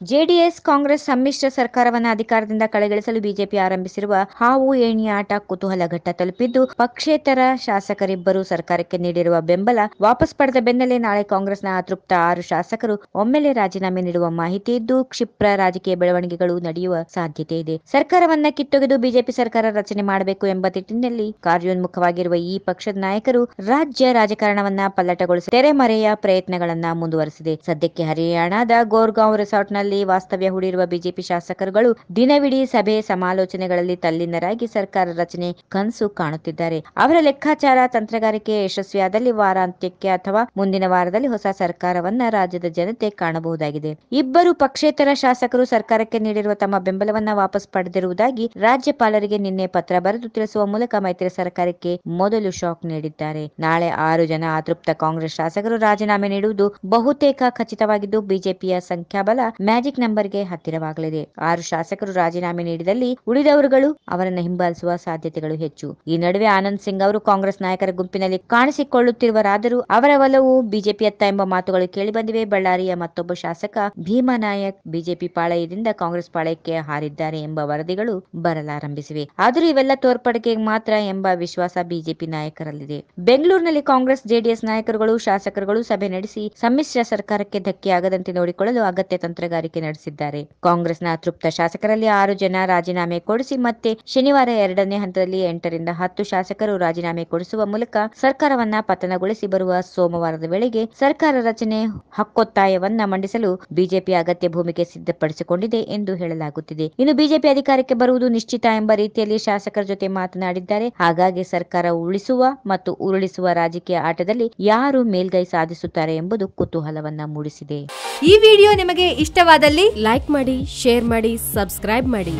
JDS Congress ಸಮ್ಮಿಶ್ರ ಸರ್ಕಾರವನ್ನು ಅಧಿಕಾರದಿಂದ ಕಳೆಗಿಳಿಸಲು ಬಿಜೆಪಿ ಆರಂಭಿಸಿರುವ ಹಾವು ಏಣಿ ಆಟ ಕುತೂಹಲ ಘಟ್ಟ ತಲುಪಿದ್ದು, ಪಕ್ಷೇತರ ಶಾಸಕರಿಬ್ಬರು ಸರ್ಕಾರಕ್ಕೆ ನೀಡಿರುವ ಬೆಂಬಲ ವಾಪಸ್ ಪಡೆದ ಬೆನ್ನಲ್ಲೇ ನಾಳೆ ಕಾಂಗ್ರೆಸ್ನ ಅತೃಪ್ತ 6 ಶಾಸಕರು ಒಮ್ಮೆಲೆ ರಾಜೀನಾಮೆ ನೀಡುವ ಮಾಹಿತಿ ಇದ್ದು, ಕ್ಷಿಪ್ರ ರಾಜಕೀಯ ಬೆಳವಣಿಗೆಗಳು ನಡೆಯುವ ಸಾಧ್ಯತೆ ಇದೆ. ಸರ್ಕಾರವನ್ನ ಕಿತ್ತೊಗೆದು ಬಿಜೆಪಿ ಸರ್ಕಾರ ರಚನೆ ಮಾಡಬೇಕು ಎಂಬ ನಿಟ್ಟಿನಲ್ಲಿ ಕಾರ್ಯೋನ್ಮುಖವಾಗಿರುವ ಈ ಪಕ್ಷದ ನಾಯಕರು ರಾಜ್ಯ ರಾಜಕಾರಣವನ್ನ ಪಲ್ಲಟಗೊಳಿಸಿ ತೆರೆಮರೆಯ ಪ್ರಯತ್ನಗಳನ್ನ ಮುಂದುವರೆಸಿದೆ. ಸದ್ಯಕ್ಕೆ ಹರಿಯಾಣದ ಗೋರ್ಗಾಂವ್ ರೆಸಾರ್ಟ್ನಲ್ಲಿ ವಾಸ್ತವ್ಯ ಹೂಡಿರುವ ಬಿಜೆಪಿ ಶಾಸಕರುಗಳು ದಿನವಿಡೀ ಸಭೆ ಸಮಾಲೋಚನೆಗಳಲ್ಲಿ ತಲ್ಲೀನರಾಗಿ ಸರ್ಕಾರ ರಚನೆ ಕನಸು ಕಾಣುತ್ತಿದ್ದಾರೆ. ಅವರ ಲೆಕ್ಕಾಚಾರ ತಂತ್ರಗಾರಿಕೆ ಯಶಸ್ವಿಯಾದಲ್ಲಿ ವಾರಾಂತ್ಯಕ್ಕೆ ಅಥವಾ ಮುಂದಿನ ವಾರದಲ್ಲಿ ಹೊಸ ಸರ್ಕಾರವನ್ನ ರಾಜ್ಯದ ಜನತೆ ಕಾಣಬಹುದಾಗಿದೆ. ಇಬ್ಬರು ಪಕ್ಷೇತರ ಶಾಸಕರು ಸರ್ಕಾರಕ್ಕೆ ನೀಡಿರುವ ತಮ್ಮ ಬೆಂಬಲವನ್ನ ವಾಪಸ್ ಪಡೆದಿರುವುದಾಗಿ ರಾಜ್ಯಪಾಲರಿಗೆ ನಿನ್ನೆ ಪತ್ರ ಬರೆದು ತಿಳಿಸುವ ಮೂಲಕ ಮೈತ್ರಿ ಸರ್ಕಾರಕ್ಕೆ ಮೊದಲು ಶಾಕ್ ನೀಡಿದ್ದಾರೆ. ನಾಳೆ 6 ಜನ ಅತೃಪ್ತ ಕಾಂಗ್ರೆಸ್ ಶಾಸಕರು ರಾಜೀನಾಮೆ ನೀಡುವುದು ಬಹುತೇಕ ಖಚಿತವಾಗಿದ್ದು, ಬಿಜೆಪಿಯ ಸಂಖ್ಯಾಬಲ ಮ್ಯಾಜಿಕ್ ನಂಬರ್ಗೆ ಹತ್ತಿರವಾಗಲಿದೆ. 6 ಶಾಸಕರು ರಾಜೀನಾಮೆ ನೀಡಿದಲ್ಲಿ ಉಳಿದವರುಗಳು ಅವರನ್ನು ಹಿಂಬಾಲಿಸುವ ಸಾಧ್ಯತೆಗಳು ಹೆಚ್ಚು. ಈ ನಡುವೆ ಆನಂದ್ ಸಿಂಗ್ ಅವರು ಕಾಂಗ್ರೆಸ್ ನಾಯಕರ ಗುಂಪಿನಲ್ಲಿ ಕಾಣಿಸಿಕೊಳ್ಳುತ್ತಿರುವರಾದರೂ ಅವರ ಒಲವು ಬಿಜೆಪಿಯತ್ತ ಎಂಬ ಮಾತುಗಳು ಕೇಳಿಬಂದಿವೆ. ಬಳ್ಳಾರಿಯ ಮತ್ತೊಬ್ಬ ಶಾಸಕ ಭೀಮಾ ನಾಯಕ್ ಬಿಜೆಪಿ ಪಾಳಯದಿಂದ ಕಾಂಗ್ರೆಸ್ ಪಾಳಯಕ್ಕೆ ಹಾರಿದ್ದಾರೆ ಎಂಬ ವರದಿಗಳು ಬರಲಾರಂಭಿಸಿವೆ. ಆದರೂ ಇವೆಲ್ಲ ತೋರ್ಪಡಿಕೆ ಮಾತ್ರ ಎಂಬ ವಿಶ್ವಾಸ ಬಿಜೆಪಿ ನಾಯಕರಲ್ಲಿದೆ. ಬೆಂಗಳೂರಿನಲ್ಲಿ ಕಾಂಗ್ರೆಸ್ ಜೆಡಿಎಸ್ ನಾಯಕರುಗಳು ಶಾಸಕರುಗಳು ಸಭೆ ನಡೆಸಿ ಸಮ್ಮಿಶ್ರ ಸರ್ಕಾರಕ್ಕೆ ಧಕ್ಕೆಯಾಗದಂತೆ ನೋಡಿಕೊಳ್ಳಲು ಅಗತ್ಯ ತಂತ್ರಗಾರಿಕೆ ನಡೆಸಿದ್ದಾರೆ. ಕಾಂಗ್ರೆಸ್ನ ಅತೃಪ್ತ ಶಾಸಕರಲ್ಲಿ 6 ಜನ ರಾಜೀನಾಮೆ ಕೊಡಿಸಿ ಮತ್ತೆ ಶನಿವಾರ 2ನೇ ಹಂತದಲ್ಲಿ 8 ರಿಂದ 10 ಶಾಸಕರು ರಾಜೀನಾಮೆ ಕೊಡಿಸುವ ಮೂಲಕ ಸರ್ಕಾರವನ್ನ ಪತನಗೊಳಿಸಿ ಬರುವ ಸೋಮವಾರದ ವೇಳೆಗೆ ಸರ್ಕಾರ ರಚನೆ ಹಕ್ಕೊತ್ತಾಯವನ್ನ ಮಂಡಿಸಲು ಬಿಜೆಪಿ ಅಗತ್ಯ ಭೂಮಿಕೆ ಸಿದ್ಧಪಡಿಸಿಕೊಂಡಿದೆ ಎಂದು ಹೇಳಲಾಗುತ್ತಿದೆ. ಇನ್ನು ಬಿಜೆಪಿ ಅಧಿಕಾರಕ್ಕೆ ಬರುವುದು ನಿಶ್ಚಿತ ಎಂಬ ರೀತಿಯಲ್ಲಿ ಶಾಸಕರ ಜೊತೆ ಮಾತನಾಡಿದ್ದಾರೆ. ಹಾಗಾಗಿ ಸರ್ಕಾರ ಉಳಿಸುವ ಮತ್ತು ಉರುಳಿಸುವ ರಾಜಕೀಯ ಆಟದಲ್ಲಿ ಯಾರು ಮೇಲ್ಗೈ ಸಾಧಿಸುತ್ತಾರೆ ಎಂಬುದು ಕುತೂಹಲವನ್ನ ಮೂಡಿಸಿದೆ. ಈ ವಿಡಿಯೋ ನಿಮಗೆ ಇಷ್ಟವಾದಲ್ಲಿ ಲೈಕ್ ಮಾಡಿ, ಶೇರ್ ಮಾಡಿ, ಸಬ್ಸ್ಕ್ರೈಬ್ ಮಾಡಿ.